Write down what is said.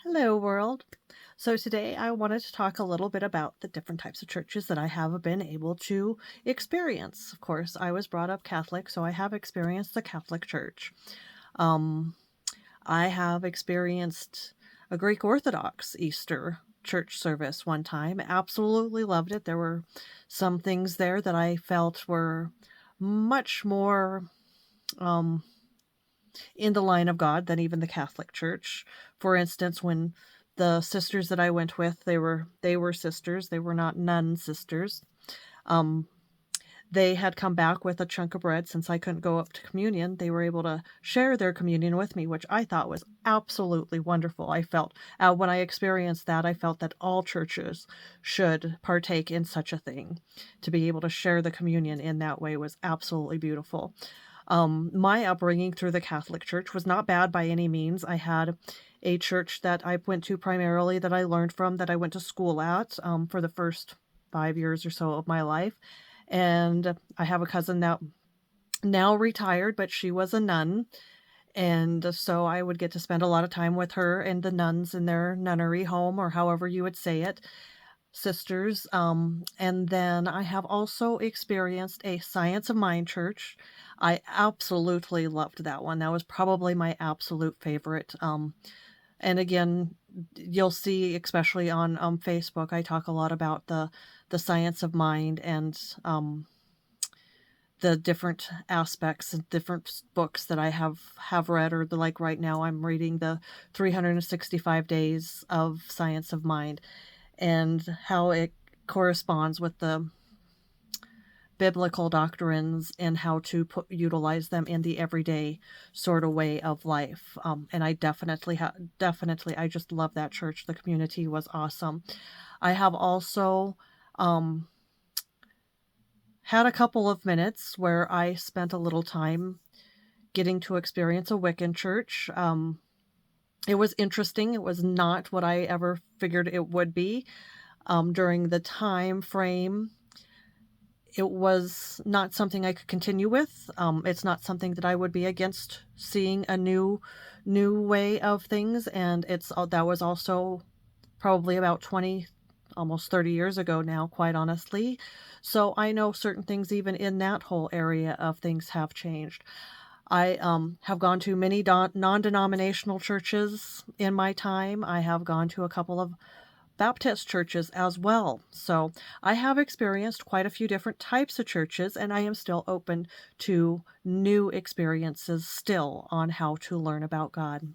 Hello, world. So, today I wanted to talk a little bit about the different types of churches that I have been able to experience. Of course, I was brought up Catholic, so I have experienced the Catholic Church. Um, I have experienced a Greek Orthodox Easter church service one time. Absolutely loved it. There were some things there that I felt were much more. Um, in the line of God than even the Catholic Church. For instance, when the sisters that I went with, they were sisters, they were not nun sisters. Um, they had come back with a chunk of bread since I couldn't go up to communion. They were able to share their communion with me, which I thought was absolutely wonderful. I felt when I experienced that, I felt that all churches should partake in such a thing. To be able to share the communion in that way was absolutely beautiful. My upbringing through the Catholic Church was not bad by any means. I had a church that I went to primarily that I learned from, that I went to school at for the first 5 years or so of my life. And I have a cousin that now retired, but she was a nun. And so I would get to spend a lot of time with her and the nuns in their nunnery home, or however you would say it, sisters. And then I have also experienced a Science of Mind church. I absolutely loved that one. That was probably my absolute favorite. And again, you'll see, especially on Facebook, I talk a lot about the science of mind and the different aspects and different books that I have read, or like right now I'm reading the 365 days of science of mind, and how it corresponds with the biblical doctrines and how to utilize them in the everyday sort of way of life. And I definitely, I just love that church. The community was awesome. I have also um, had a couple of minutes where I spent a little time getting to experience a Wiccan church. It was interesting. It was not what I ever figured it would be. During the time frame, it was not something I could continue with. It's not something that I would be against seeing a new way of things, and that was also probably about 20, almost 30 years ago now, quite honestly. So I know certain things even in that whole area of things have changed. I have gone to many non-denominational churches in my time. I have gone to a couple of Baptist churches as well. So I have experienced quite a few different types of churches, and I am still open to new experiences still on how to learn about God.